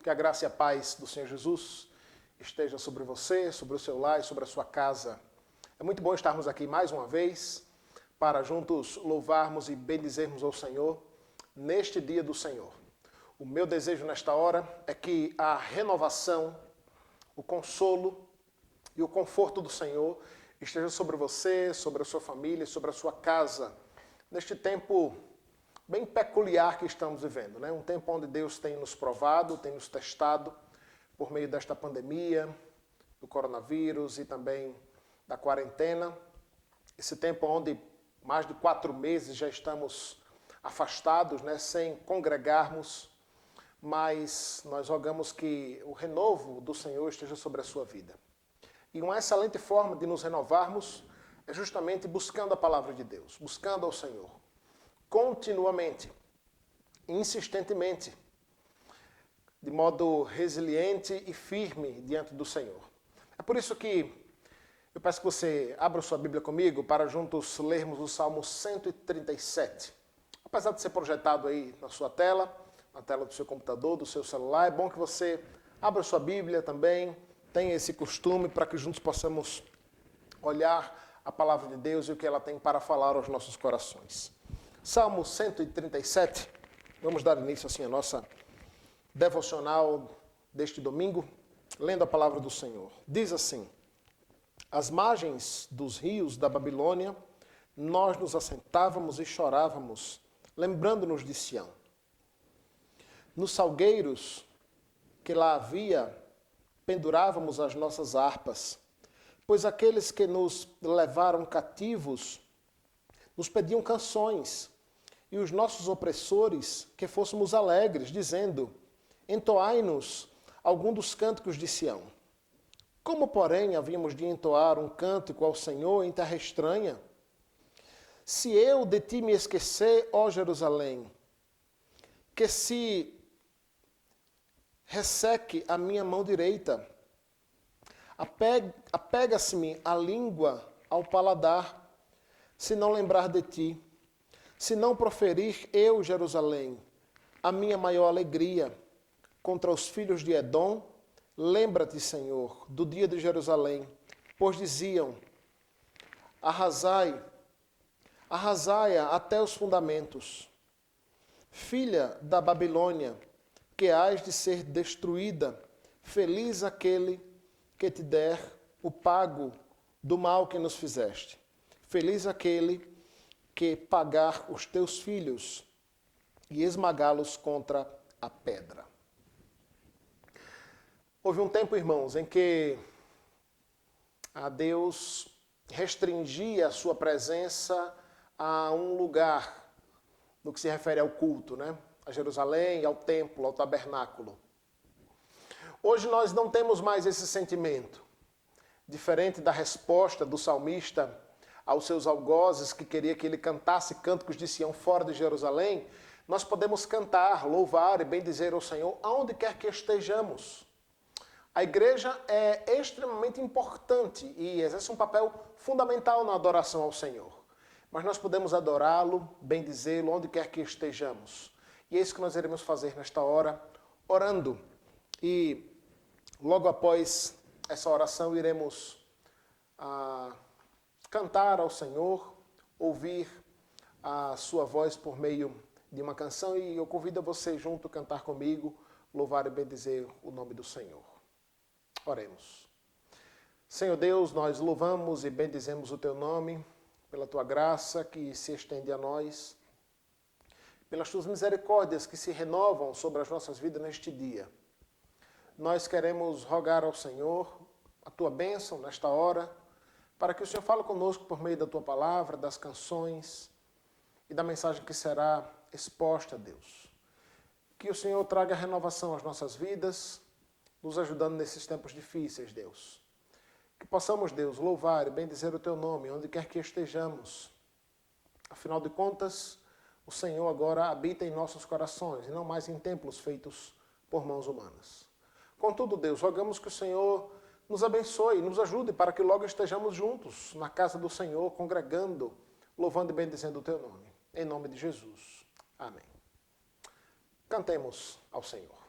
Que a graça e a paz do Senhor Jesus esteja sobre você, sobre o seu lar e sobre a sua casa. É muito bom estarmos aqui mais uma vez para juntos louvarmos e bendizermos ao Senhor neste dia do Senhor. O meu desejo nesta hora é que a renovação, o consolo e o conforto do Senhor esteja sobre você, sobre a sua família, sobre a sua casa, neste tempo bem peculiar que estamos vivendo, né? Um tempo onde Deus tem nos provado, tem nos testado por meio desta pandemia, do coronavírus e também da quarentena. Esse tempo onde mais de 4 meses já estamos afastados, né? Sem congregarmos, mas nós rogamos que o renovo do Senhor esteja sobre a sua vida. E uma excelente forma de nos renovarmos é justamente buscando a palavra de Deus, buscando ao Senhor. Continuamente, insistentemente, de modo resiliente e firme diante do Senhor. É por isso que eu peço que você abra sua Bíblia comigo para juntos lermos o Salmo 137. Apesar de ser projetado aí na sua tela, na tela do seu computador, do seu celular, é bom que você abra sua Bíblia também, tenha esse costume para que juntos possamos olhar a palavra de Deus e o que ela tem para falar aos nossos corações. Salmo 137, vamos dar início assim à nossa devocional deste domingo, lendo a palavra do Senhor. Diz assim: às margens dos rios da Babilônia, nós nos assentávamos e chorávamos, lembrando-nos de Sião. Nos salgueiros que lá havia, pendurávamos as nossas harpas, pois aqueles que nos levaram cativos nos pediam canções, e os nossos opressores que fôssemos alegres, dizendo: entoai-nos algum dos cânticos de Sião. Como, porém, havíamos de entoar um cântico ao Senhor em terra estranha? Se eu de ti me esquecer, ó Jerusalém, que se resseque a minha mão direita, apega-se-me a língua ao paladar, se não lembrar de ti, se não proferir eu, Jerusalém, a minha maior alegria contra os filhos de Edom, lembra-te, Senhor, do dia de Jerusalém, pois diziam: arrasai-a até os fundamentos. Filha da Babilônia, que hás de ser destruída, feliz aquele que te der o pago do mal que nos fizeste. Feliz aquele que pagar os teus filhos e esmagá-los contra a pedra. Houve um tempo, irmãos, em que a Deus restringia a sua presença a um lugar no que se refere ao culto, né? A Jerusalém, ao templo, ao tabernáculo. Hoje nós não temos mais esse sentimento. Diferente da resposta do salmista aos seus algozes, que queria que ele cantasse cânticos de Sião fora de Jerusalém, nós podemos cantar, louvar e bendizer ao Senhor aonde quer que estejamos. A igreja é extremamente importante e exerce um papel fundamental na adoração ao Senhor. Mas nós podemos adorá-lo, bendizê-lo onde quer que estejamos. E é isso que nós iremos fazer nesta hora, orando. E logo após essa oração iremos cantar ao Senhor, ouvir a sua voz por meio de uma canção, e eu convido você junto a cantar comigo, louvar e bendizer o nome do Senhor. Oremos. Senhor Deus, nós louvamos e bendizemos o teu nome, pela tua graça que se estende a nós, pelas tuas misericórdias que se renovam sobre as nossas vidas neste dia. Nós queremos rogar ao Senhor a tua bênção nesta hora, para que o Senhor fale conosco por meio da tua palavra, das canções e da mensagem que será exposta a Deus. Que o Senhor traga renovação às nossas vidas, nos ajudando nesses tempos difíceis, Deus. Que possamos, Deus, louvar e bendizer o teu nome, onde quer que estejamos. Afinal de contas, o Senhor agora habita em nossos corações, e não mais em templos feitos por mãos humanas. Contudo, Deus, rogamos que o Senhor nos abençoe, nos ajude para que logo estejamos juntos na casa do Senhor, congregando, louvando e bendizendo o teu nome. Em nome de Jesus. Amém. Cantemos ao Senhor.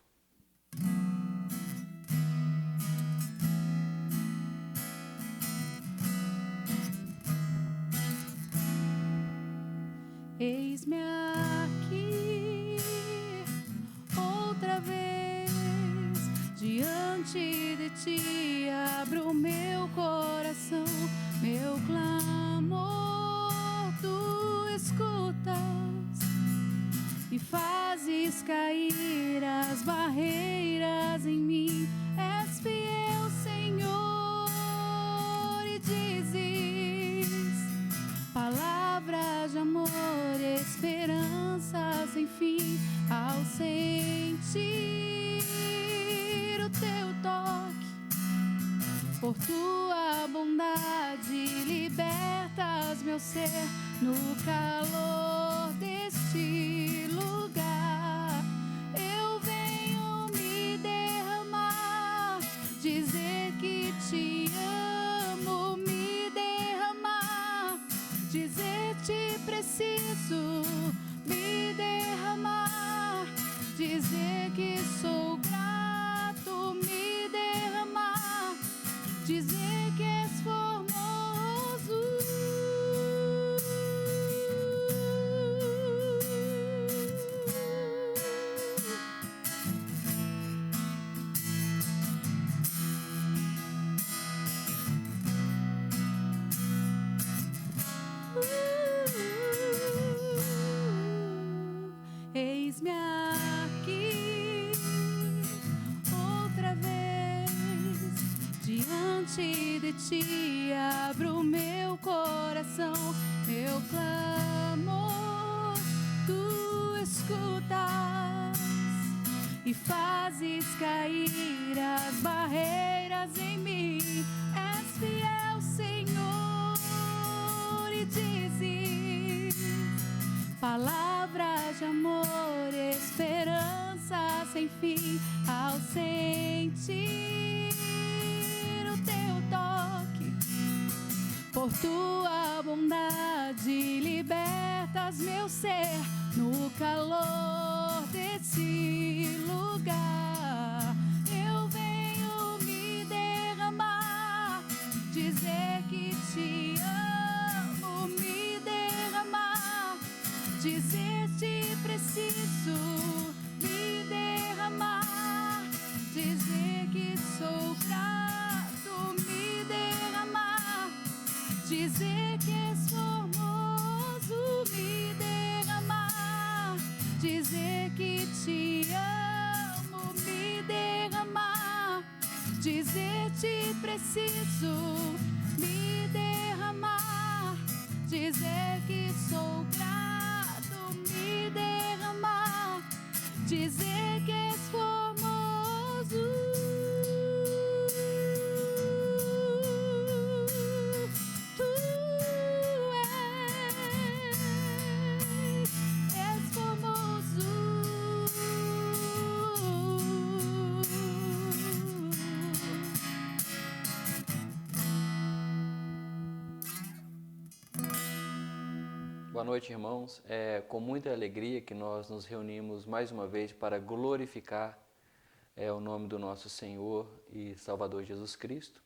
Eis-me aqui outra vez, diante de ti abro meu coração, meu clamor tu escutas e fazes cair as barreiras em mim. És fiel, Senhor, e dizes palavras de amor, esperança sem fim. Ao sentir o teu toque, por tua bondade libertas meu ser no calor deste lugar. Eu venho me derramar, dizer que te amo, me derramar, dizer te preciso, me derramar, dizer que sou grato, me derramar, dizer que és formoso. Eis-me aqui outra vez, diante de ti abro meu coração, meu clamor tu escutas e fazes cair as barreiras em mim. És fiel, Senhor, e dizes palavras de amor, esperança sem fim. Ao sentir o teu toque, por tua bondade libertas meu ser no calor desse lugar. Eu venho me derramar, dizer que te amo, me derramar, dizer te preciso, me derramar, dizer que sou grato, me derramar, dizer que és formoso, me derramar, dizer que te amo, me derramar, dizer te preciso, me derramar, dizer que sou grato, me derramar, dizer que és formoso. Tu és formoso. Boa noite, irmãos. É com muita alegria que nós nos reunimos mais uma vez para glorificar o nome do nosso Senhor e Salvador Jesus Cristo.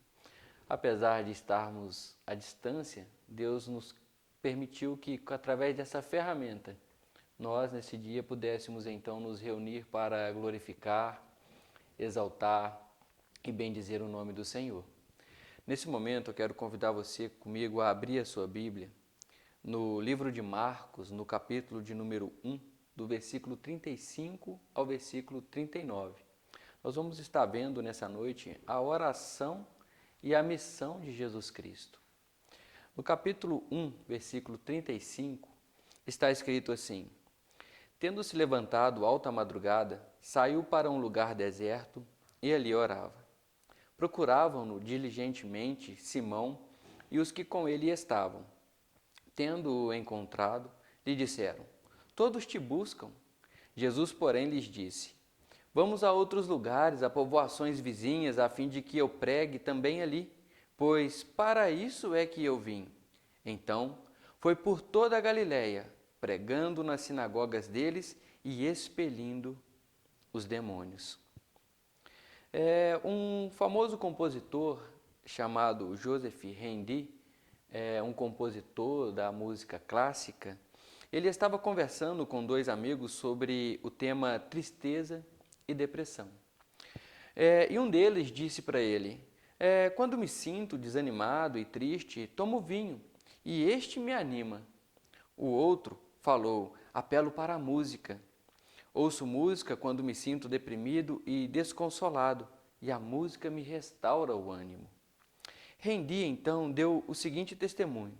Apesar de estarmos à distância, Deus nos permitiu que, através dessa ferramenta, nós, nesse dia, pudéssemos então nos reunir para glorificar, exaltar e bendizer o nome do Senhor. Nesse momento, eu quero convidar você comigo a abrir a sua Bíblia no livro de Marcos, no capítulo de número 1, do versículo 35 ao versículo 39. Nós vamos estar vendo nessa noite a oração e a missão de Jesus Cristo. No capítulo 1, versículo 35, está escrito assim: Tendo-se levantado alta madrugada, saiu para um lugar deserto e ali orava. Procuravam-no diligentemente Simão e os que com ele estavam. Tendo-o encontrado, lhe disseram: Todos te buscam. Jesus, porém, lhes disse: Vamos a outros lugares, a povoações vizinhas, a fim de que eu pregue também ali, pois para isso é que eu vim. Então, foi por toda a Galiléia, pregando nas sinagogas deles e expelindo os demônios. Um famoso compositor chamado Joseph Haydn, um compositor da música clássica, ele estava conversando com dois amigos sobre o tema tristeza e depressão. E um deles disse para ele, quando me sinto desanimado e triste, tomo vinho, e este me anima. O outro falou, apelo para a música. Ouço música quando me sinto deprimido e desconsolado, e a música me restaura o ânimo. Rendi, então, deu o seguinte testemunho.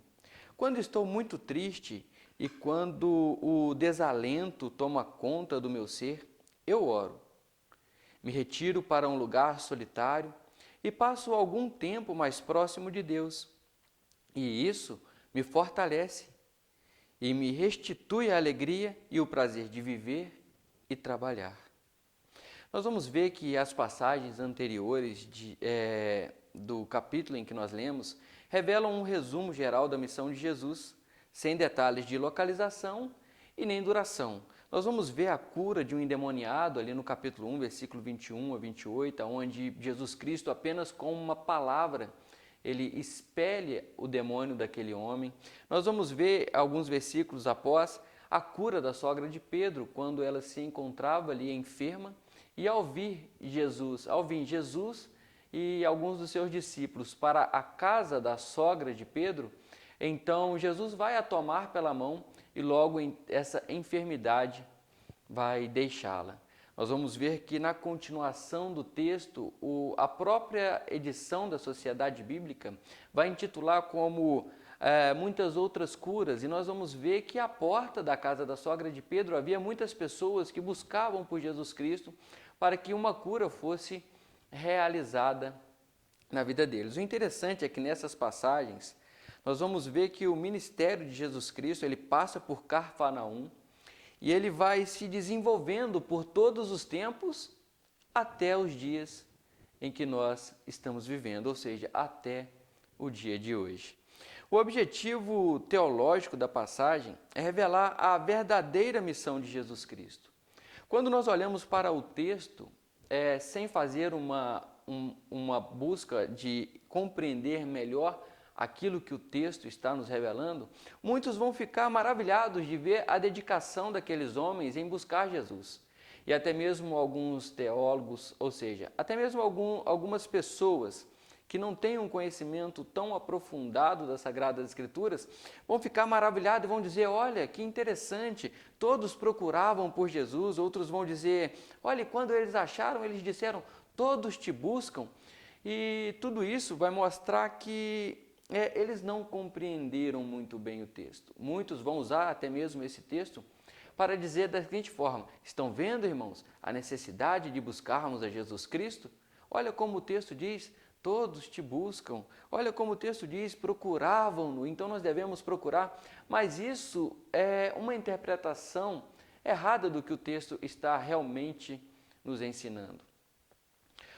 Quando estou muito triste e quando o desalento toma conta do meu ser, eu oro. Me retiro para um lugar solitário e passo algum tempo mais próximo de Deus. E isso me fortalece e me restitui a alegria e o prazer de viver e trabalhar. Nós vamos ver que as passagens anteriores do capítulo em que nós lemos revelam um resumo geral da missão de Jesus, sem detalhes de localização e nem duração. Nós vamos ver a cura de um endemoniado ali no capítulo 1, versículo 21 a 28, onde Jesus Cristo, apenas com uma palavra, ele expele o demônio daquele homem. Nós vamos ver alguns versículos após a cura da sogra de Pedro, quando ela se encontrava ali enferma, e ao vir Jesus e alguns dos seus discípulos para a casa da sogra de Pedro, então Jesus vai a tomar pela mão e logo essa enfermidade vai deixá-la. Nós vamos ver que na continuação do texto, a própria edição da Sociedade Bíblica vai intitular como muitas outras curas, e nós vamos ver que à porta da casa da sogra de Pedro havia muitas pessoas que buscavam por Jesus Cristo para que uma cura fosse realizada na vida deles. O interessante é que nessas passagens nós vamos ver que o ministério de Jesus Cristo ele passa por Cafarnaum e ele vai se desenvolvendo por todos os tempos até os dias em que nós estamos vivendo, ou seja, até o dia de hoje. O objetivo teológico da passagem é revelar a verdadeira missão de Jesus Cristo. Quando nós olhamos para o texto, sem fazer uma busca de compreender melhor aquilo que o texto está nos revelando, muitos vão ficar maravilhados de ver a dedicação daqueles homens em buscar Jesus. E até mesmo alguns teólogos, ou seja, até mesmo algumas pessoas que não têm um conhecimento tão aprofundado das Sagradas Escrituras, vão ficar maravilhados e vão dizer, olha, que interessante, todos procuravam por Jesus, outros vão dizer, olha, quando eles acharam, eles disseram, todos te buscam, e tudo isso vai mostrar que eles não compreenderam muito bem o texto. Muitos vão usar até mesmo esse texto para dizer da seguinte forma, estão vendo, irmãos, a necessidade de buscarmos a Jesus Cristo? Olha como o texto diz, todos te buscam. Olha como o texto diz, procuravam-no, então nós devemos procurar. Mas isso é uma interpretação errada do que o texto está realmente nos ensinando.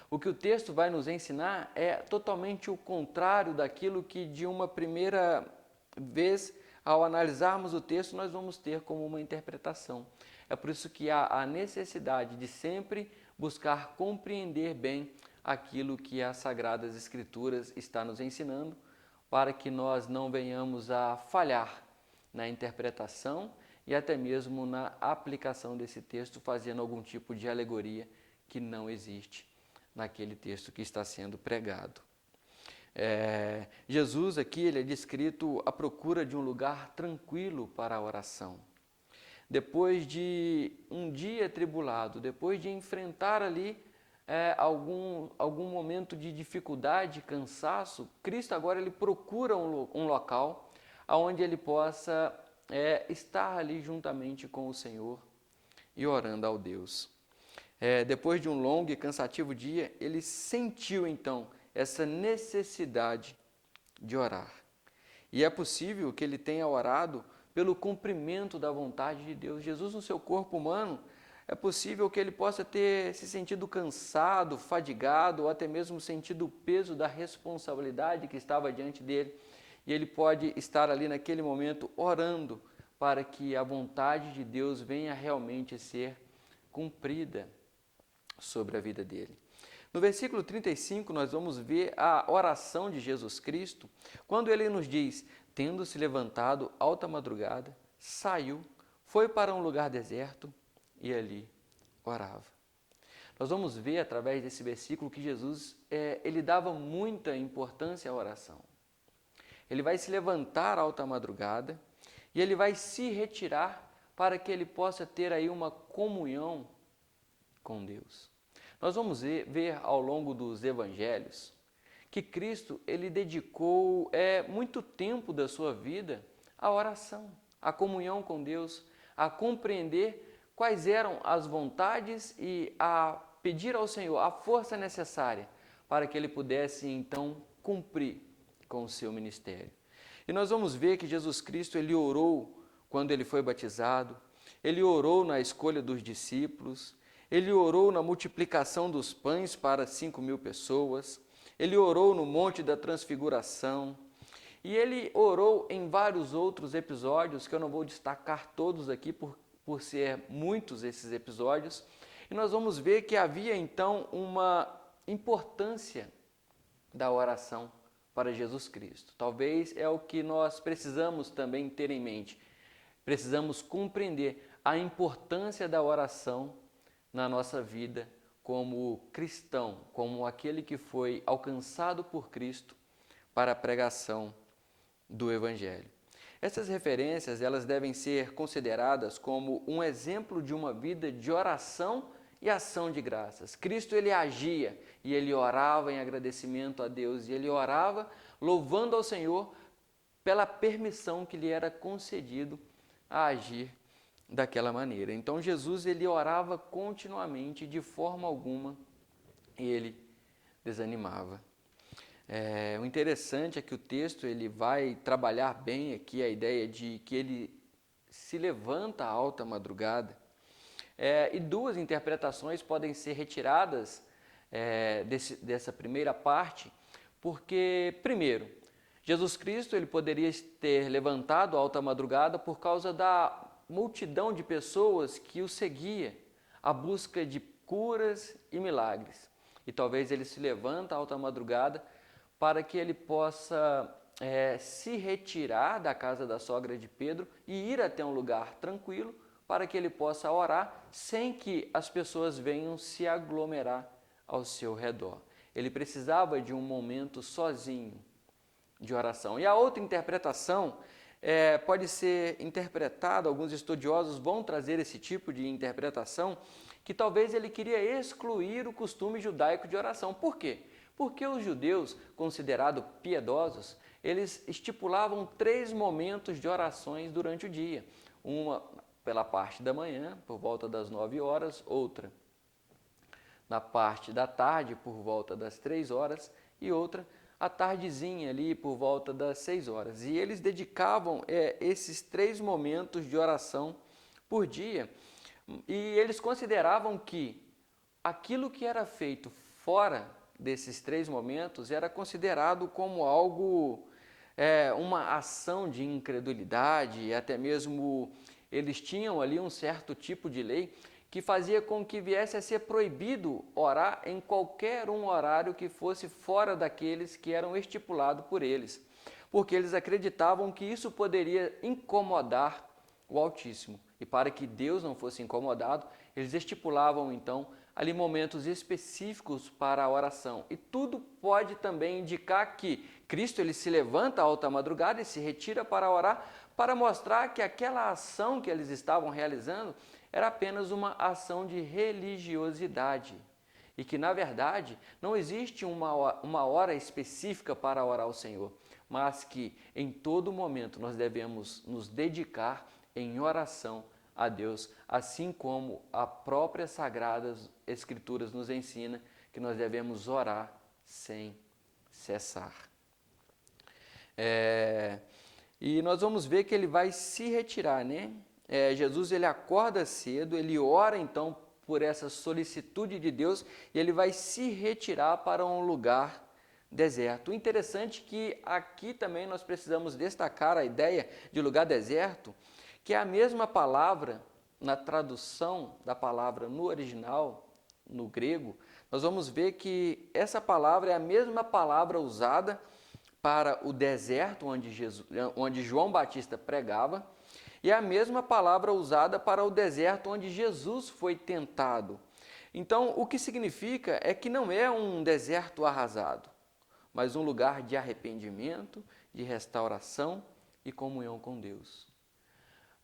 O que o texto vai nos ensinar é totalmente o contrário daquilo que de uma primeira vez, ao analisarmos o texto, nós vamos ter como uma interpretação. É por isso que há a necessidade de sempre buscar compreender bem aquilo que as Sagradas Escrituras está nos ensinando, para que nós não venhamos a falhar na interpretação e até mesmo na aplicação desse texto, fazendo algum tipo de alegoria que não existe naquele texto que está sendo pregado. Jesus aqui ele é descrito à procura de um lugar tranquilo para a oração. Depois de um dia atribulado, depois de enfrentar ali algum momento de dificuldade, cansaço, Cristo agora ele procura um local onde ele possa estar ali juntamente com o Senhor e orando ao Deus. Depois de um longo e cansativo dia, ele sentiu então essa necessidade de orar. E é possível que ele tenha orado pelo cumprimento da vontade de Deus. Jesus, no seu corpo humano, é possível que ele possa ter se sentido cansado, fadigado, ou até mesmo sentido o peso da responsabilidade que estava diante dele. E ele pode estar ali naquele momento orando para que a vontade de Deus venha realmente ser cumprida sobre a vida dele. No versículo 35, nós vamos ver a oração de Jesus Cristo, quando ele nos diz, tendo se levantado alta madrugada, saiu, foi para um lugar deserto e ali orava. Nós vamos ver através desse versículo que Jesus ele dava muita importância à oração. Ele vai se levantar alta madrugada e ele vai se retirar para que ele possa ter aí uma comunhão com Deus. Nós vamos ver ao longo dos evangelhos que Cristo ele dedicou muito tempo da sua vida à oração, à comunhão com Deus, a compreender quais eram as vontades e a pedir ao Senhor a força necessária para que ele pudesse então cumprir com o seu ministério. E nós vamos ver que Jesus Cristo ele orou quando ele foi batizado, ele orou na escolha dos discípulos, ele orou na multiplicação dos pães para 5.000 pessoas, ele orou no Monte da Transfiguração, e ele orou em vários outros episódios, que eu não vou destacar todos aqui por ser muitos esses episódios, e nós vamos ver que havia então uma importância da oração para Jesus Cristo. Talvez é o que nós precisamos também ter em mente. Precisamos compreender a importância da oração na nossa vida como cristão, como aquele que foi alcançado por Cristo para a pregação do Evangelho. Essas referências elas devem ser consideradas como um exemplo de uma vida de oração e ação de graças. Cristo ele agia e ele orava em agradecimento a Deus e ele orava louvando ao Senhor pela permissão que lhe era concedido a agir daquela maneira. Então Jesus ele orava continuamente, de forma alguma ele desanimava. O interessante é que o texto ele vai trabalhar bem aqui a ideia de que ele se levanta à alta madrugada. E duas interpretações podem ser retiradas dessa primeira parte, porque, primeiro, Jesus Cristo ele poderia ter levantado à alta madrugada por causa da multidão de pessoas que o seguia à busca de curas e milagres. E talvez ele se levanta à alta madrugada para que ele possa se retirar da casa da sogra de Pedro e ir até um lugar tranquilo para que ele possa orar sem que as pessoas venham se aglomerar ao seu redor. Ele precisava de um momento sozinho de oração. E a outra interpretação pode ser interpretada, alguns estudiosos vão trazer esse tipo de interpretação, que talvez ele queria excluir o costume judaico de oração. Por quê? Porque os judeus, considerados piedosos, eles estipulavam 3 momentos de orações durante o dia. Uma pela parte da manhã, por volta das 9 horas, outra na parte da tarde, por volta das 3 horas, e outra à tardezinha ali, por volta das 6 horas. E eles dedicavam esses 3 momentos de oração por dia, e eles consideravam que aquilo que era feito fora desses 3 momentos era considerado como algo, uma ação de incredulidade, e até mesmo eles tinham ali um certo tipo de lei que fazia com que viesse a ser proibido orar em qualquer um horário que fosse fora daqueles que eram estipulados por eles, porque eles acreditavam que isso poderia incomodar o Altíssimo. E para que Deus não fosse incomodado, eles estipulavam então ali momentos específicos para a oração. E tudo pode também indicar que Cristo ele se levanta à alta madrugada e se retira para orar, para mostrar que aquela ação que eles estavam realizando era apenas uma ação de religiosidade. E que, na verdade, não existe uma hora específica para orar ao Senhor, mas que em todo momento nós devemos nos dedicar em oração a Deus, assim como a própria Sagradas Escrituras nos ensina que nós devemos orar sem cessar. E nós vamos ver que ele vai se retirar, né? Jesus ele acorda cedo, ele ora então por essa solicitude de Deus e ele vai se retirar para um lugar deserto. O interessante é que aqui também nós precisamos destacar a ideia de lugar deserto, que é a mesma palavra na tradução da palavra no original, no grego. Nós vamos ver que essa palavra é a mesma palavra usada para o deserto onde João Batista pregava, E é a mesma palavra usada para o deserto onde Jesus foi tentado. Então, o que significa é que não é um deserto arrasado, mas um lugar de arrependimento, de restauração e comunhão com Deus.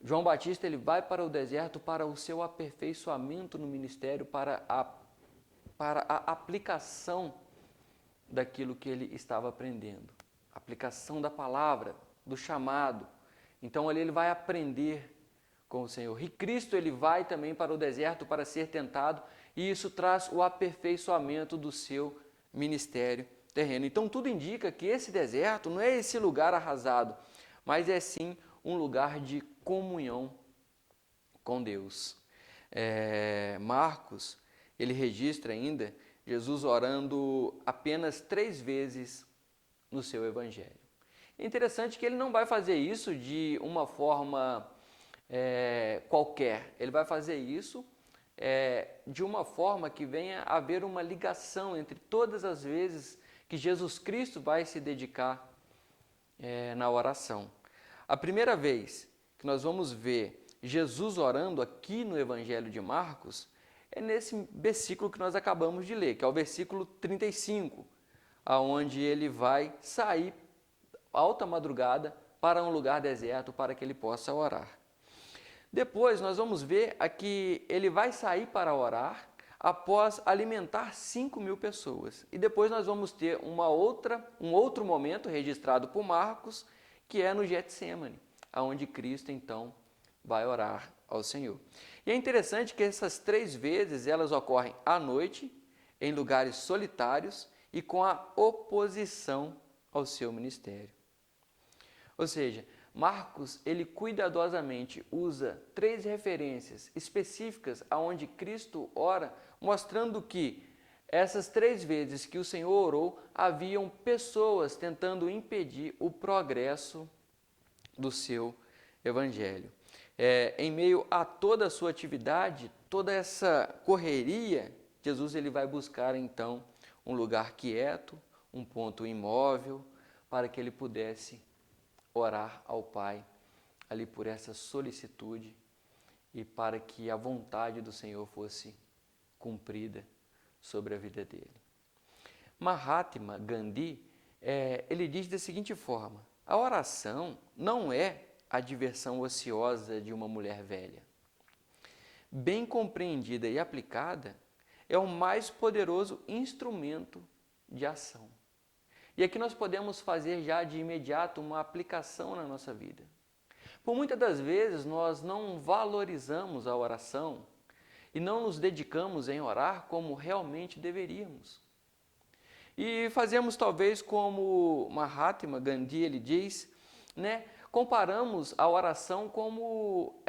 João Batista ele vai para o deserto para o seu aperfeiçoamento no ministério, para a aplicação daquilo que ele estava aprendendo, aplicação da palavra, do chamado. Então ali ele vai aprender com o Senhor. E Cristo ele vai também para o deserto para ser tentado, e isso traz o aperfeiçoamento do seu ministério terreno. Então tudo indica que esse deserto não é esse lugar arrasado, mas é sim um lugar de comunhão com Deus. Marcos, ele registra ainda Jesus orando apenas 3 vezes no seu evangelho. É interessante que ele não vai fazer isso de uma forma qualquer, ele vai fazer isso de uma forma que venha a haver uma ligação entre todas as vezes que Jesus Cristo vai se dedicar na oração. A primeira vez que nós vamos ver Jesus orando aqui no Evangelho de Marcos é nesse versículo que nós acabamos de ler, que é o versículo 35, aonde ele vai sair alta madrugada para um lugar deserto para que ele possa orar. Depois nós vamos ver aqui ele vai sair para orar após alimentar 5.000 pessoas. E depois nós vamos ter um outro momento registrado por Marcos, que é no Getsemane, aonde Cristo então vai orar ao Senhor. E é interessante que essas 3 vezes elas ocorrem à noite, em lugares solitários e com a oposição ao seu ministério. Ou seja, Marcos, ele cuidadosamente usa 3 referências específicas aonde Cristo ora, mostrando que essas 3 vezes que o Senhor orou, haviam pessoas tentando impedir o progresso do seu evangelho. Em meio a toda a sua atividade, toda essa correria, Jesus ele vai buscar então um lugar quieto, um ponto imóvel, para que ele pudesse orar ao Pai ali por essa solicitude e para que a vontade do Senhor fosse cumprida sobre a vida dele. Mahatma Gandhi, ele diz da seguinte forma: a oração não é a diversão ociosa de uma mulher velha. Bem compreendida e aplicada, é o mais poderoso instrumento de ação. E aqui nós podemos fazer já de imediato uma aplicação na nossa vida. Por muitas das vezes nós não valorizamos a oração e não nos dedicamos em orar como realmente deveríamos. E fazemos talvez como Mahatma Gandhi ele diz, comparamos a oração como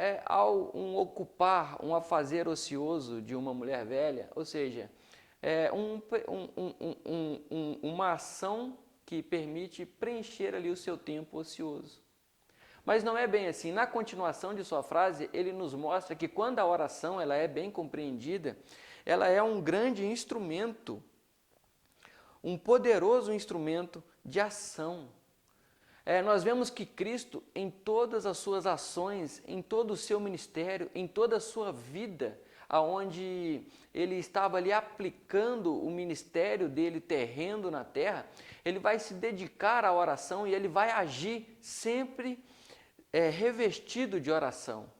um ocupar, um afazer ocioso de uma mulher velha, ou seja, uma ação que permite preencher ali o seu tempo ocioso. Mas não é bem assim. Na continuação de sua frase, ele nos mostra que quando a oração ela é bem compreendida, ela é um grande instrumento, um poderoso instrumento de ação. Nós vemos que Cristo, em todas as suas ações, em todo o seu ministério, em toda a sua vida, aonde ele estava ali aplicando o ministério dele terreno na terra, ele vai se dedicar à oração e ele vai agir sempre revestido de oração.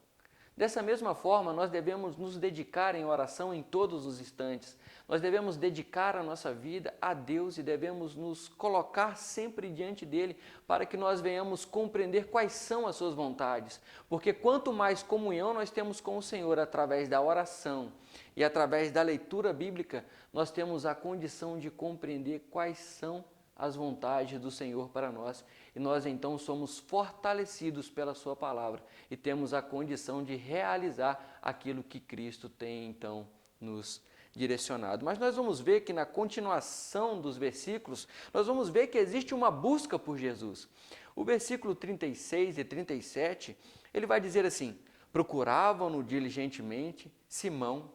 Dessa mesma forma, nós devemos nos dedicar em oração em todos os instantes. Nós devemos dedicar a nossa vida a Deus e devemos nos colocar sempre diante dele para que nós venhamos compreender quais são as suas vontades. Porque quanto mais comunhão nós temos com o Senhor através da oração e através da leitura bíblica, nós temos a condição de compreender quais são as vontades do Senhor para nós. E nós então somos fortalecidos pela sua palavra e temos a condição de realizar aquilo que Cristo tem então nos direcionado. Mas nós vamos ver que na continuação dos versículos, nós vamos ver que existe uma busca por Jesus. O versículo 36 e 37, ele vai dizer assim: procuravam-no diligentemente Simão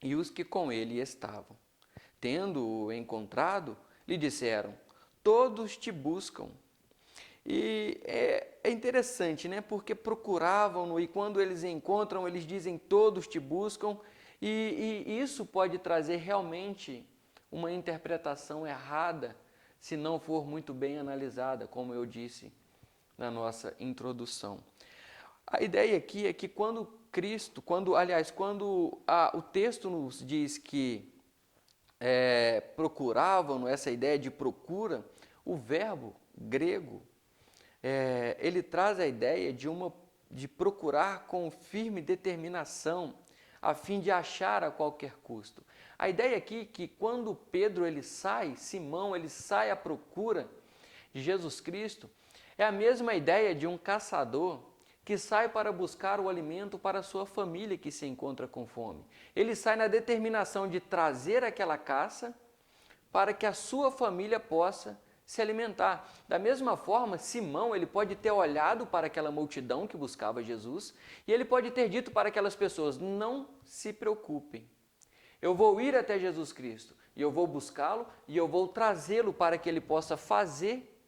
e os que com ele estavam. Tendo-o encontrado, lhe disseram: todos te buscam. E é interessante, né? Porque procuravam-no e quando eles encontram, eles dizem todos te buscam. E isso pode trazer realmente uma interpretação errada se não for muito bem analisada, como eu disse na nossa introdução. A ideia aqui é que quando o texto nos diz que procuravam, essa ideia de procura, o verbo grego, ele traz a ideia de procurar com firme determinação, a fim de achar a qualquer custo. A ideia aqui é que quando Pedro Simão ele sai à procura de Jesus Cristo, é a mesma ideia de um caçador que sai para buscar o alimento para a sua família que se encontra com fome. Ele sai na determinação de trazer aquela caça para que a sua família possa se alimentar. Da mesma forma, Simão ele pode ter olhado para aquela multidão que buscava Jesus e ele pode ter dito para aquelas pessoas, não se preocupem, eu vou ir até Jesus Cristo e eu vou buscá-lo e eu vou trazê-lo para que ele possa fazer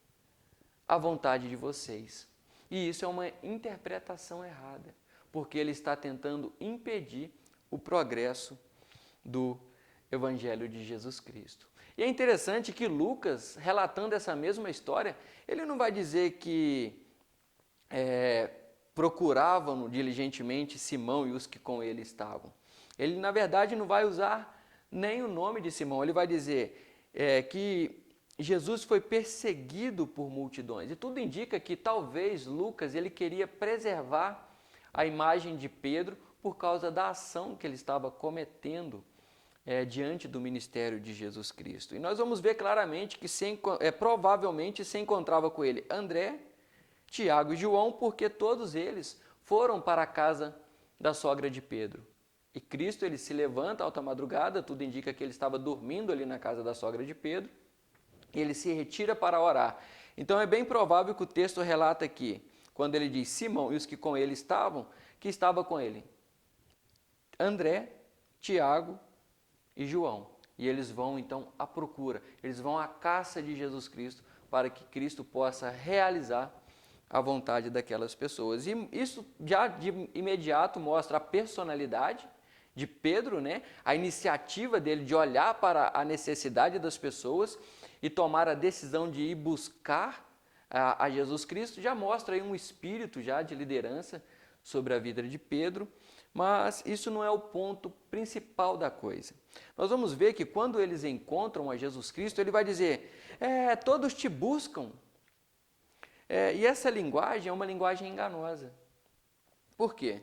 a vontade de vocês. E isso é uma interpretação errada, porque ele está tentando impedir o progresso do Evangelho de Jesus Cristo. E é interessante que Lucas, relatando essa mesma história, ele não vai dizer que procuravam diligentemente Simão e os que com ele estavam. Ele, na verdade, não vai usar nem o nome de Simão, ele vai dizer que Jesus foi perseguido por multidões. E tudo indica que talvez Lucas ele queria preservar a imagem de Pedro por causa da ação que ele estava cometendo diante do ministério de Jesus Cristo. E nós vamos ver claramente que provavelmente se encontrava com ele André, Tiago e João, porque todos eles foram para a casa da sogra de Pedro. E Cristo ele se levanta alta madrugada, tudo indica que ele estava dormindo ali na casa da sogra de Pedro, e ele se retira para orar. Então é bem provável que o texto relata aqui, quando ele diz Simão e os que com ele estavam, que estava com ele André, Tiago e João. E eles vão então à procura, eles vão à caça de Jesus Cristo para que Cristo possa realizar a vontade daquelas pessoas. E isso já de imediato mostra a personalidade de Pedro, né? A iniciativa dele de olhar para a necessidade das pessoas e tomar a decisão de ir buscar a Jesus Cristo, já mostra aí um espírito já de liderança sobre a vida de Pedro, mas isso não é o ponto principal da coisa. Nós vamos ver que quando eles encontram a Jesus Cristo, ele vai dizer, todos te buscam. E essa linguagem é uma linguagem enganosa. Por quê?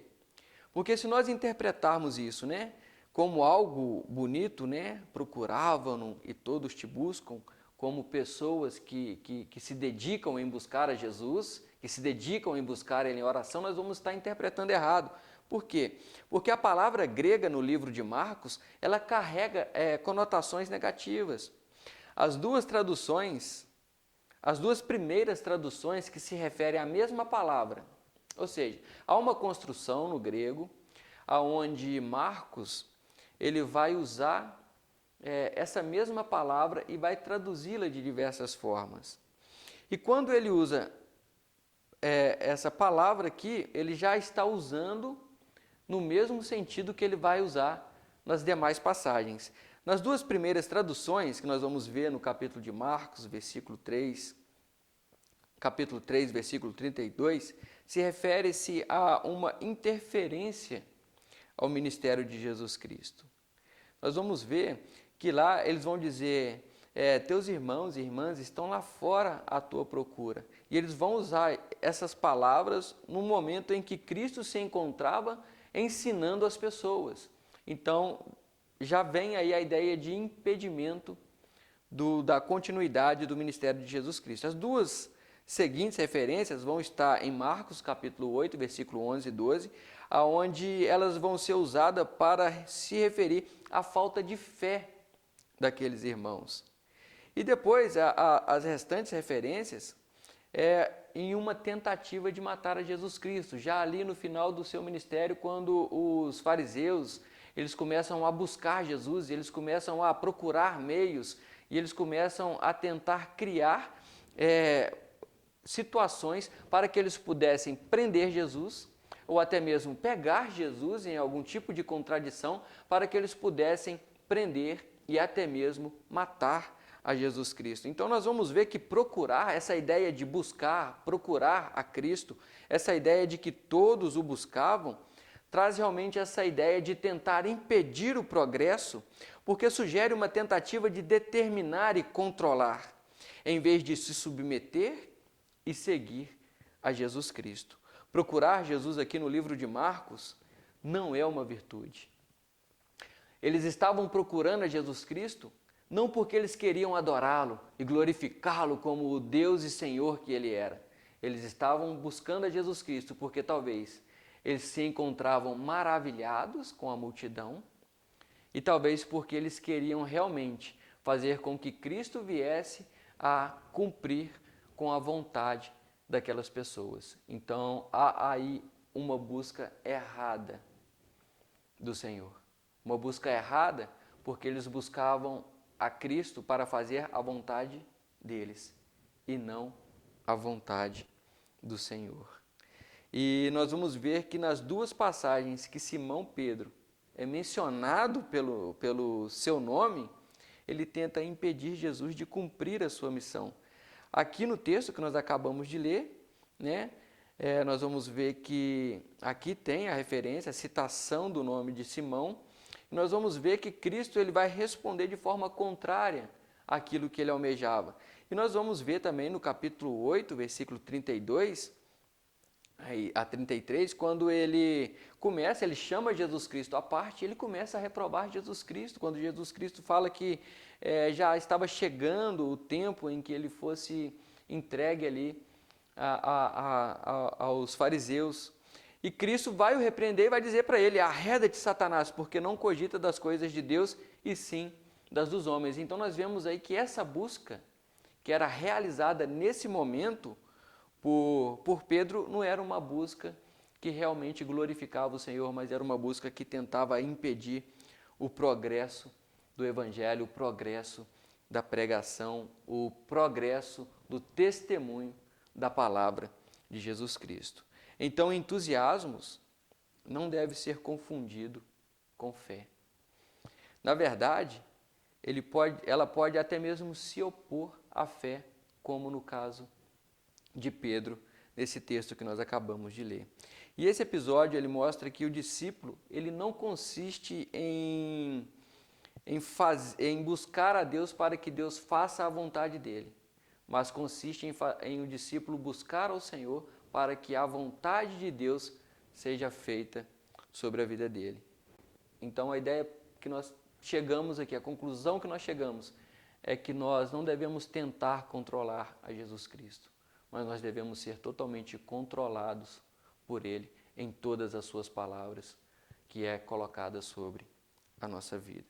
Porque se nós interpretarmos isso, né, como algo bonito, né, procuravam e todos te buscam, como pessoas que se dedicam em buscar a Jesus, que se dedicam em buscar Ele em oração, nós vamos estar interpretando errado. Por quê? Porque a palavra grega no livro de Marcos, ela carrega conotações negativas. As duas primeiras traduções que se referem à mesma palavra, ou seja, há uma construção no grego, onde Marcos ele vai usar essa mesma palavra e vai traduzi-la de diversas formas. E quando ele usa essa palavra aqui, ele já está usando no mesmo sentido que ele vai usar nas demais passagens. Nas duas primeiras traduções, que nós vamos ver no capítulo de Marcos, capítulo 3, versículo 32, se refere-se a uma interferência ao ministério de Jesus Cristo. Nós vamos ver que lá eles vão dizer, teus irmãos e irmãs estão lá fora à tua procura. E eles vão usar essas palavras no momento em que Cristo se encontrava ensinando as pessoas. Então, já vem aí a ideia de impedimento da continuidade do ministério de Jesus Cristo. As duas seguintes referências vão estar em Marcos, capítulo 8, versículo 11 e 12, onde elas vão ser usadas para se referir à falta de fé daqueles irmãos. E depois, as restantes referências em uma tentativa de matar a Jesus Cristo, já ali no final do seu ministério, quando os fariseus eles começam a buscar Jesus, eles começam a procurar meios, e eles começam a tentar criar situações para que eles pudessem prender Jesus, ou até mesmo pegar Jesus em algum tipo de contradição, para que eles pudessem prender e até mesmo matar a Jesus Cristo. Então nós vamos ver que procurar, essa ideia de buscar, procurar a Cristo, essa ideia de que todos o buscavam, traz realmente essa ideia de tentar impedir o progresso, porque sugere uma tentativa de determinar e controlar, em vez de se submeter e seguir a Jesus Cristo. Procurar Jesus aqui no livro de Marcos não é uma virtude. Eles estavam procurando a Jesus Cristo não porque eles queriam adorá-lo e glorificá-lo como o Deus e Senhor que ele era. Eles estavam buscando a Jesus Cristo porque talvez eles se encontravam maravilhados com a multidão e talvez porque eles queriam realmente fazer com que Cristo viesse a cumprir com a vontade daquelas pessoas. Então, há aí uma busca errada do Senhor. Uma busca errada porque eles buscavam a Cristo para fazer a vontade deles e não a vontade do Senhor. E nós vamos ver que nas duas passagens que Simão Pedro é mencionado pelo seu nome, ele tenta impedir Jesus de cumprir a sua missão. Aqui no texto que nós acabamos de ler, né, nós vamos ver que aqui tem a referência, a citação do nome de Simão, e nós vamos ver que Cristo ele vai responder de forma contrária àquilo que ele almejava. E nós vamos ver também no capítulo 8, versículo 32 a 33, quando ele chama Jesus Cristo à parte, ele começa a reprovar Jesus Cristo, quando Jesus Cristo fala que já estava chegando o tempo em que ele fosse entregue ali aos fariseus. E Cristo vai o repreender e vai dizer para ele: arreda-te, Satanás, porque não cogita das coisas de Deus, e sim das dos homens. Então nós vemos aí que essa busca, que era realizada nesse momento por Pedro, não era uma busca que realmente glorificava o Senhor, mas era uma busca que tentava impedir o progresso do Evangelho, o progresso da pregação, o progresso do testemunho da palavra de Jesus Cristo. Então, entusiasmos não deve ser confundido com fé. Na verdade, ela pode até mesmo se opor à fé, como no caso de Pedro, nesse texto que nós acabamos de ler. E esse episódio ele mostra que o discípulo ele não consiste em buscar a Deus para que Deus faça a vontade dele, mas consiste em o discípulo buscar ao Senhor para que a vontade de Deus seja feita sobre a vida dele. Então a ideia que nós chegamos aqui, a conclusão que nós chegamos, é que nós não devemos tentar controlar a Jesus Cristo, mas nós devemos ser totalmente controlados por Ele em todas as suas palavras que é colocada sobre a nossa vida.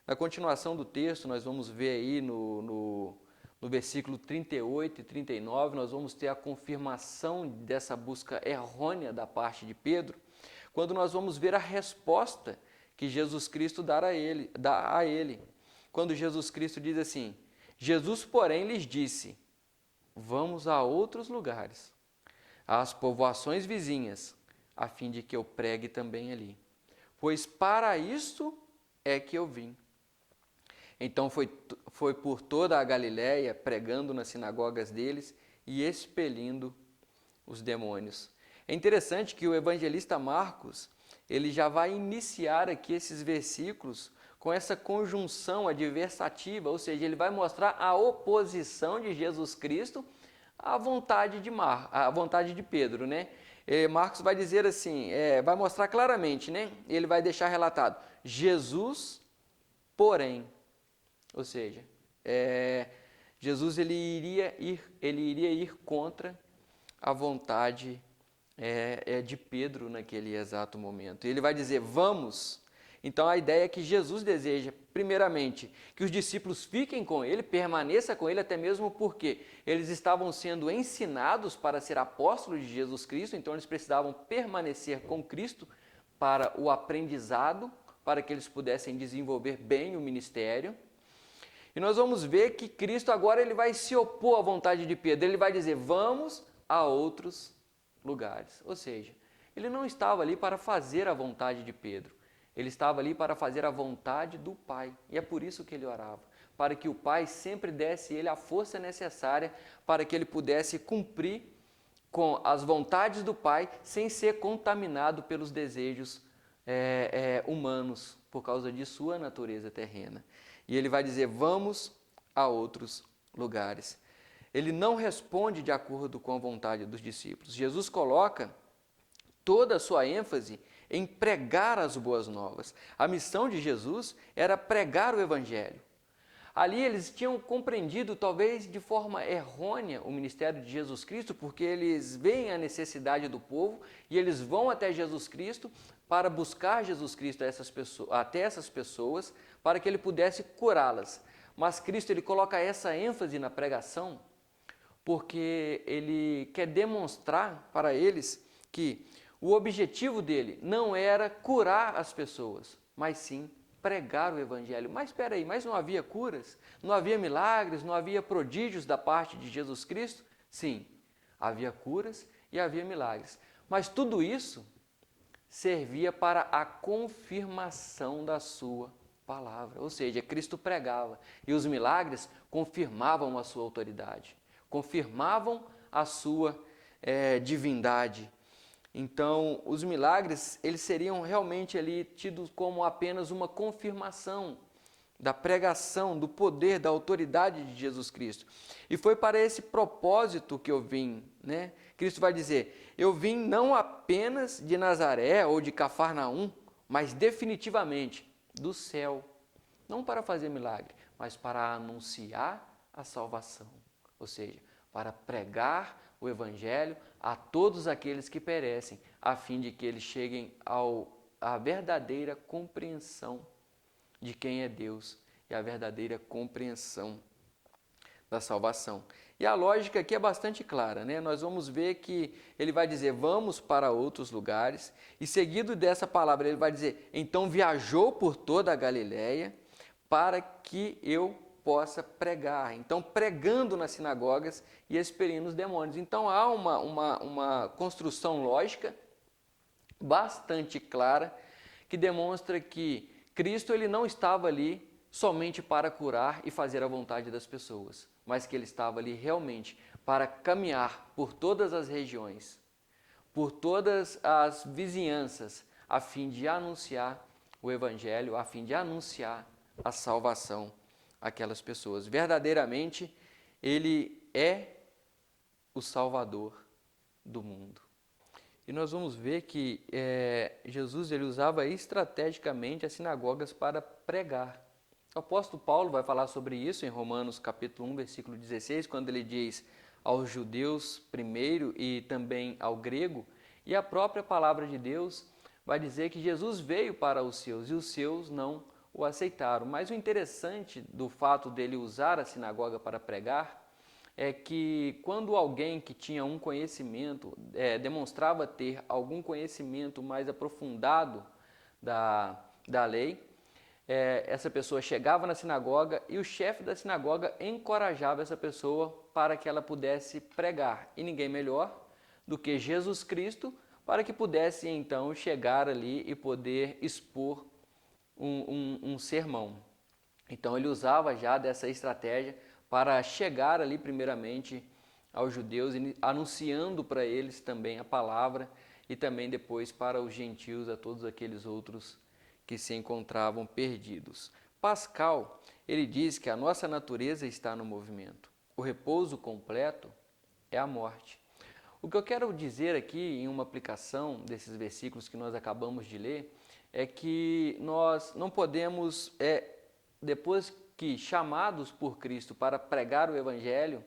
Na continuação do texto, nós vamos ver aí no versículo 38 e 39, nós vamos ter a confirmação dessa busca errônea da parte de Pedro, quando nós vamos ver a resposta que Jesus Cristo dá a ele. Quando Jesus Cristo diz assim: Jesus, porém, lhes disse: vamos a outros lugares, às povoações vizinhas, a fim de que eu pregue também ali. Pois para isto é que eu vim. Então foi por toda a Galiléia, pregando nas sinagogas deles e expelindo os demônios. É interessante que o evangelista Marcos, ele já vai iniciar aqui esses versículos com essa conjunção adversativa, ou seja, ele vai mostrar a oposição de Jesus Cristo à vontade de Pedro, né? Marcos vai dizer assim, vai mostrar claramente, né? Ele vai deixar relatado: Jesus, porém, ou seja, Jesus ele iria ir contra a vontade de Pedro naquele exato momento. Ele vai dizer: vamos. Então a ideia é que Jesus deseja, primeiramente, que os discípulos fiquem com ele, permaneçam com ele, até mesmo porque eles estavam sendo ensinados para ser apóstolos de Jesus Cristo, então eles precisavam permanecer com Cristo para o aprendizado, para que eles pudessem desenvolver bem o ministério. E nós vamos ver que Cristo agora ele vai se opor à vontade de Pedro. Ele vai dizer, vamos a outros lugares. Ou seja, ele não estava ali para fazer a vontade de Pedro. Ele estava ali para fazer a vontade do Pai. E é por isso que ele orava. Para que o Pai sempre desse ele a força necessária para que ele pudesse cumprir com as vontades do Pai sem ser contaminado pelos desejos humanos, por causa de sua natureza terrena. E ele vai dizer, vamos a outros lugares. Ele não responde de acordo com a vontade dos discípulos. Jesus coloca toda a sua ênfase em pregar as boas novas. A missão de Jesus era pregar o Evangelho. Ali eles tinham compreendido, talvez de forma errônea, o ministério de Jesus Cristo, porque eles veem a necessidade do povo e eles vão até Jesus Cristo para buscar Jesus Cristo até essas pessoas, para que ele pudesse curá-las. Mas Cristo ele coloca essa ênfase na pregação, porque ele quer demonstrar para eles que o objetivo dele não era curar as pessoas, mas sim pregar o Evangelho. Mas espera aí, mas não havia curas? Não havia milagres? Não havia prodígios da parte de Jesus Cristo? Sim, havia curas e havia milagres. Mas tudo isso servia para a confirmação da sua palavra. Ou seja, Cristo pregava e os milagres confirmavam a sua autoridade, confirmavam a sua divindade. Então, os milagres, eles seriam realmente ali tidos como apenas uma confirmação da pregação, do poder, da autoridade de Jesus Cristo. E foi para esse propósito que eu vim, né? Cristo vai dizer, eu vim não apenas de Nazaré ou de Cafarnaum, mas definitivamente do céu. Não para fazer milagre, mas para anunciar a salvação. Ou seja, para pregar o Evangelho a todos aqueles que perecem, a fim de que eles cheguem à verdadeira compreensão de quem é Deus e a verdadeira compreensão da salvação. E a lógica aqui é bastante clara, né? Nós vamos ver que ele vai dizer, vamos para outros lugares, e seguido dessa palavra ele vai dizer, então viajou por toda a Galileia para que eu possa pregar. Então, pregando nas sinagogas e expelindo os demônios. Então, há uma construção lógica bastante clara que demonstra que Cristo ele não estava ali somente para curar e fazer a vontade das pessoas, mas que ele estava ali realmente para caminhar por todas as regiões, por todas as vizinhanças, a fim de anunciar o Evangelho, a fim de anunciar a salvação àquelas pessoas. Verdadeiramente, ele é o Salvador do mundo. E nós vamos ver que Jesus ele usava estrategicamente as sinagogas para pregar. O apóstolo Paulo vai falar sobre isso em Romanos capítulo 1, versículo 16, quando ele diz aos judeus primeiro e também ao grego, e a própria palavra de Deus vai dizer que Jesus veio para os seus e os seus não o aceitaram. Mas o interessante do fato dele usar a sinagoga para pregar é que quando alguém que tinha um conhecimento, demonstrava ter algum conhecimento mais aprofundado da lei, essa pessoa chegava na sinagoga e o chefe da sinagoga encorajava essa pessoa para que ela pudesse pregar. E ninguém melhor do que Jesus Cristo para que pudesse então chegar ali e poder expor um sermão. Então ele usava já dessa estratégia para chegar ali primeiramente aos judeus, anunciando para eles também a palavra e também depois para os gentios, a todos aqueles outros que se encontravam perdidos. Pascal, ele diz que a nossa natureza está no movimento. O repouso completo é a morte. O que eu quero dizer aqui em uma aplicação desses versículos que nós acabamos de ler é que nós não podemos, depois que chamados por Cristo para pregar o Evangelho,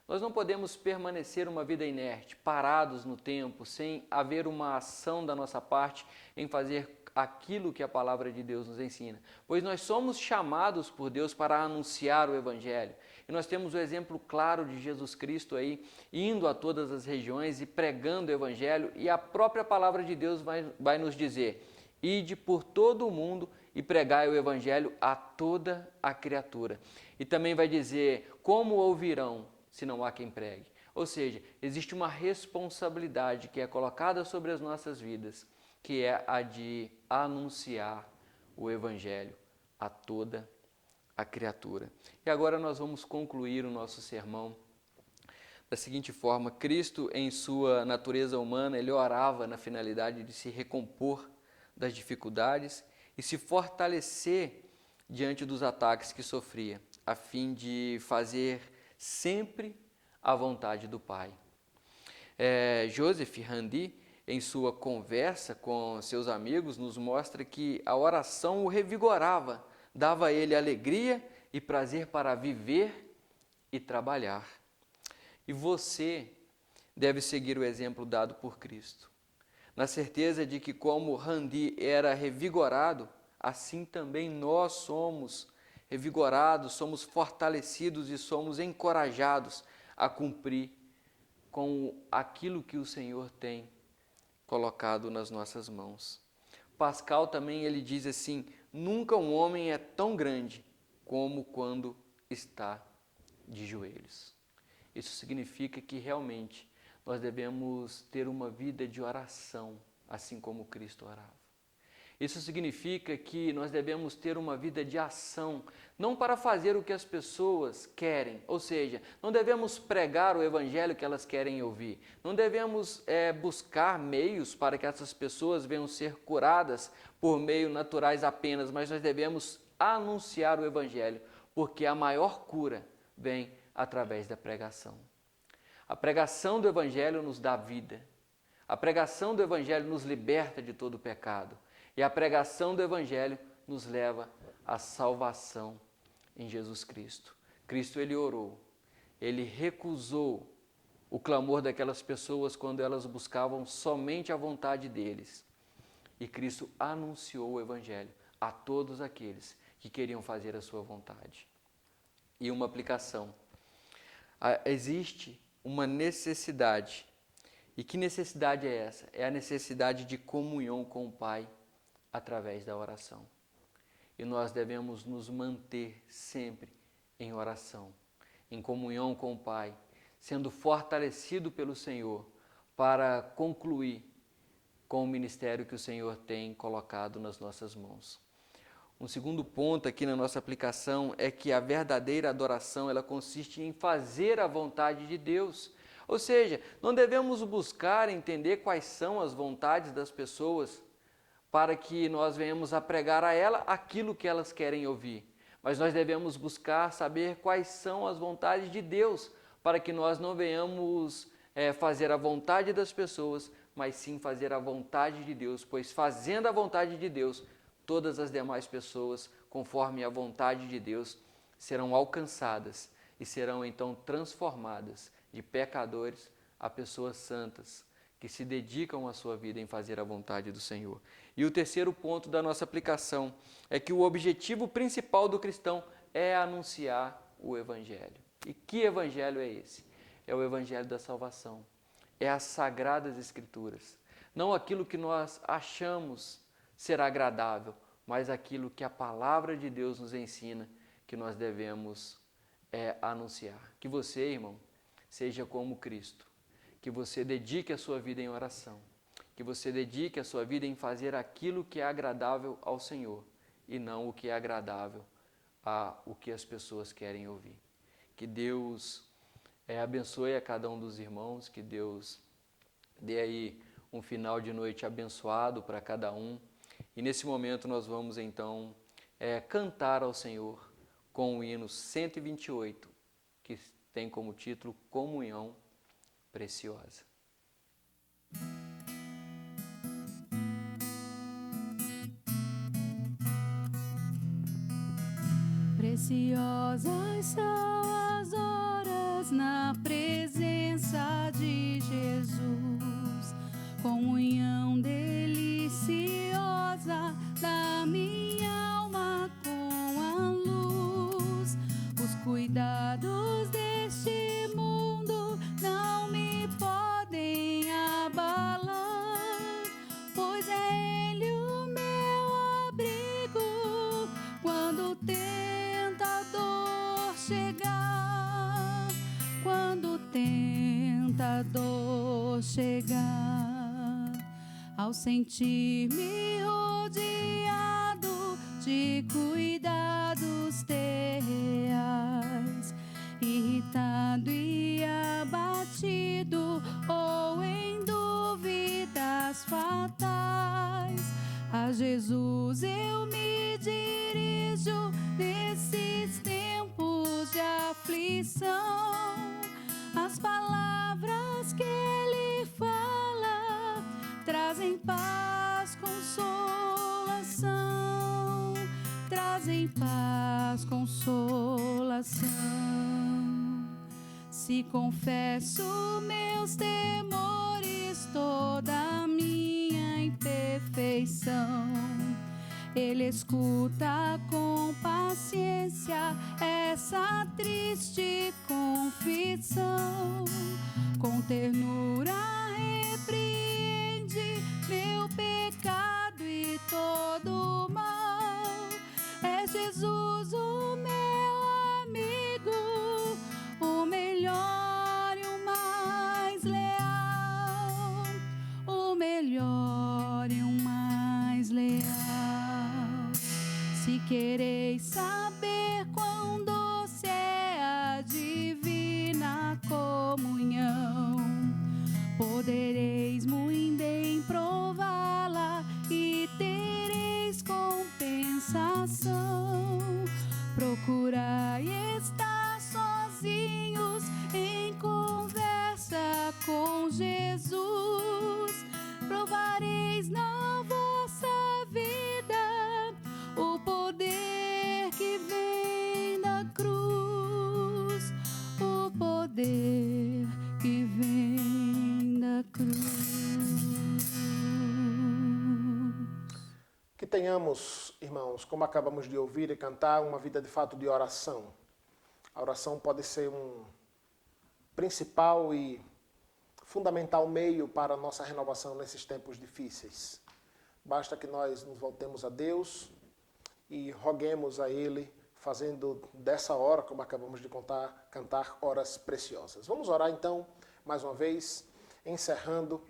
nós não podemos permanecer uma vida inerte, parados no tempo, sem haver uma ação da nossa parte em fazer aquilo que a palavra de Deus nos ensina. Pois nós somos chamados por Deus para anunciar o Evangelho. E nós temos o exemplo claro de Jesus Cristo aí, indo a todas as regiões e pregando o Evangelho, e a própria palavra de Deus vai nos dizer, ide por todo o mundo e pregai o evangelho a toda a criatura. E também vai dizer, como ouvirão se não há quem pregue? Ou seja, existe uma responsabilidade que é colocada sobre as nossas vidas, que é a de anunciar o evangelho a toda a criatura. E agora nós vamos concluir o nosso sermão da seguinte forma: Cristo, em sua natureza humana, ele orava na finalidade de se recompor das dificuldades e se fortalecer diante dos ataques que sofria, a fim de fazer sempre a vontade do Pai. Joseph Randy, em sua conversa com seus amigos, nos mostra que a oração o revigorava, dava a ele alegria e prazer para viver e trabalhar. E você deve seguir o exemplo dado por Cristo, na certeza de que, como Randy era revigorado, assim também nós somos revigorados, somos fortalecidos e somos encorajados a cumprir com aquilo que o Senhor tem colocado nas nossas mãos. Pascal também ele diz assim: nunca um homem é tão grande como quando está de joelhos. Isso significa que realmente nós devemos ter uma vida de oração, assim como Cristo orava. Isso significa que nós devemos ter uma vida de ação, não para fazer o que as pessoas querem, ou seja, não devemos pregar o evangelho que elas querem ouvir, não devemos buscar meios para que essas pessoas venham ser curadas por meios naturais apenas, mas nós devemos anunciar o evangelho, porque a maior cura vem através da pregação. A pregação do evangelho nos dá vida, a pregação do evangelho nos liberta de todo o pecado. E a pregação do evangelho nos leva à salvação em Jesus Cristo. Cristo, ele orou, ele recusou o clamor daquelas pessoas quando elas buscavam somente a vontade deles. E Cristo anunciou o evangelho a todos aqueles que queriam fazer a sua vontade. E uma aplicação. Existe uma necessidade. E que necessidade é essa? É a necessidade de comunhão com o Pai através da oração. E nós devemos nos manter sempre em oração, em comunhão com o Pai, sendo fortalecido pelo Senhor para concluir com o ministério que o Senhor tem colocado nas nossas mãos. Um segundo ponto aqui na nossa aplicação é que a verdadeira adoração, ela consiste em fazer a vontade de Deus. Ou seja, não devemos buscar entender quais são as vontades das pessoas para que nós venhamos a pregar a ela aquilo que elas querem ouvir. Mas nós devemos buscar saber quais são as vontades de Deus, para que nós não venhamos fazer a vontade das pessoas, mas sim fazer a vontade de Deus, pois fazendo a vontade de Deus, todas as demais pessoas, conforme a vontade de Deus, serão alcançadas e serão então transformadas de pecadores a pessoas santas, que se dedicam a sua vida em fazer a vontade do Senhor. E o terceiro ponto da nossa aplicação é que o objetivo principal do cristão é anunciar o Evangelho. E que Evangelho é esse? É o Evangelho da salvação. É as Sagradas Escrituras. Não aquilo que nós achamos ser agradável, mas aquilo que a Palavra de Deus nos ensina que nós devemos anunciar. Que você, irmão, seja como Cristo. Que você dedique a sua vida em oração, que você dedique a sua vida em fazer aquilo que é agradável ao Senhor e não o que é agradável ao que as pessoas querem ouvir. Que Deus abençoe a cada um dos irmãos, que Deus dê aí um final de noite abençoado para cada um. E nesse momento nós vamos então cantar ao Senhor com o hino 128, que tem como título Comunhão Preciosa. Preciosas são as horas na presença de Jesus, comunhão deliciosa da minha alma com a luz. Os cuidados deste mundo não me podem abalar, pois é Ele o meu abrigo a dor chegar, ao sentir-me rodeado de cuidados terreais, irritado e abatido ou em dúvidas fatais, a Jesus eu me dirijo nesses tempos de aflição. As palavras que Ele fala trazem paz, consolação, trazem paz, consolação. Se confesso meus temores, toda a minha imperfeição, Ele escuta com paciência essa triste confissão. Com ternura repreende meu pecado e todo o mal. É Jesus o meu amigo, o melhor e o mais leal, o melhor e o mais leal. Se quereis saber quão doce é a divina comunhão, podereis muito bem prová-la e tereis compensação. Procurai estar sozinhos em conversa com Jesus, provareis na vossa vida o poder que vem da cruz, o poder que vem da cruz. Que tenhamos, irmãos, como acabamos de ouvir e cantar, uma vida de fato de oração. A oração pode ser um principal e fundamental meio para a nossa renovação nesses tempos difíceis. Basta que nós nos voltemos a Deus e roguemos a Ele, fazendo dessa hora, como acabamos de cantar horas preciosas. Vamos orar então, mais uma vez, encerrando.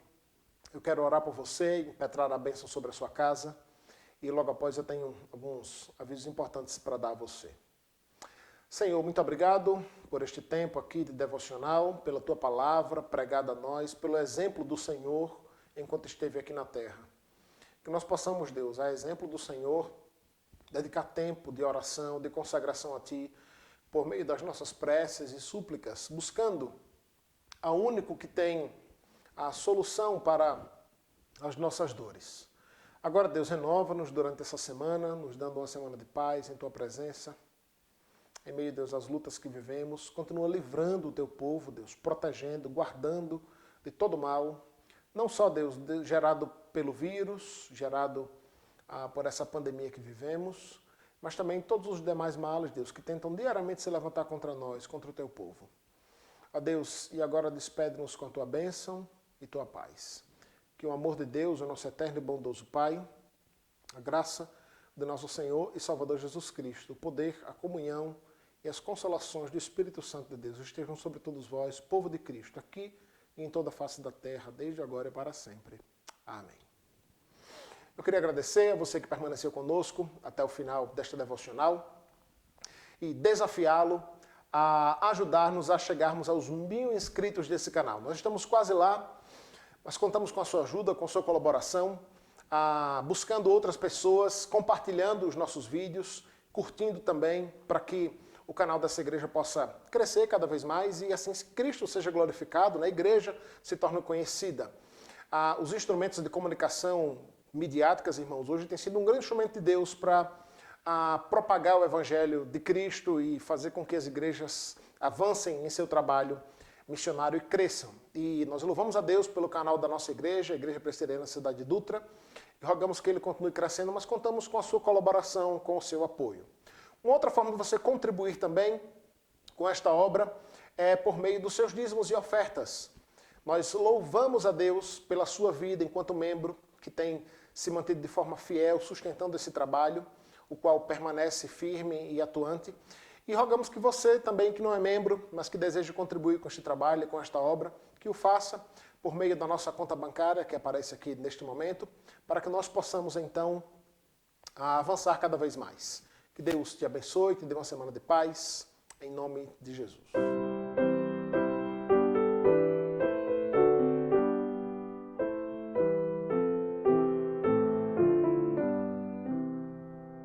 Eu quero orar por você, impetrar a bênção sobre a sua casa. E logo após eu tenho alguns avisos importantes para dar a você. Senhor, muito obrigado por este tempo aqui de devocional, pela Tua palavra pregada a nós, pelo exemplo do Senhor enquanto esteve aqui na terra. Que nós possamos, Deus, a exemplo do Senhor, dedicar tempo de oração, de consagração a Ti, por meio das nossas preces e súplicas, buscando a único que tem a solução para as nossas dores. Agora, Deus, renova-nos durante essa semana, nos dando uma semana de paz em Tua presença. Em meio, Deus, às lutas que vivemos, continua livrando o Teu povo, Deus, protegendo, guardando de todo mal. Não só, Deus, gerado pelo vírus, gerado por essa pandemia que vivemos, mas também todos os demais males, Deus, que tentam diariamente se levantar contra nós, contra o Teu povo. Ó Deus, e agora despede-nos com a Tua bênção e Tua paz. Que o amor de Deus, o nosso eterno e bondoso Pai, a graça do nosso Senhor e Salvador Jesus Cristo, o poder, a comunhão e as consolações do Espírito Santo de Deus estejam sobre todos vós, povo de Cristo, aqui e em toda a face da terra, desde agora e para sempre. Amém. Eu queria agradecer a você que permaneceu conosco até o final desta devocional e desafiá-lo a ajudar-nos a chegarmos aos 1000 inscritos desse canal. Nós estamos quase lá, mas contamos com a sua ajuda, com a sua colaboração, buscando outras pessoas, compartilhando os nossos vídeos, curtindo também, para que o canal dessa igreja possa crescer cada vez mais e assim Cristo seja glorificado, a igreja se torne conhecida. Os instrumentos de comunicação midiáticas, irmãos, hoje tem sido um grande instrumento de Deus para propagar o Evangelho de Cristo e fazer com que as igrejas avancem em seu trabalho missionário e cresçam. E nós louvamos a Deus pelo canal da nossa igreja, a Igreja Presbiteriana Cidade de Dutra, e rogamos que ele continue crescendo, mas contamos com a sua colaboração, com o seu apoio. Uma outra forma de você contribuir também com esta obra é por meio dos seus dízimos e ofertas. Nós louvamos a Deus pela sua vida enquanto membro, que tem se mantido de forma fiel, sustentando esse trabalho, o qual permanece firme e atuante. E rogamos que você também, que não é membro, mas que deseja contribuir com este trabalho, com esta obra, que o faça por meio da nossa conta bancária, que aparece aqui neste momento, para que nós possamos, então, avançar cada vez mais. Que Deus te abençoe, te dê uma semana de paz, em nome de Jesus.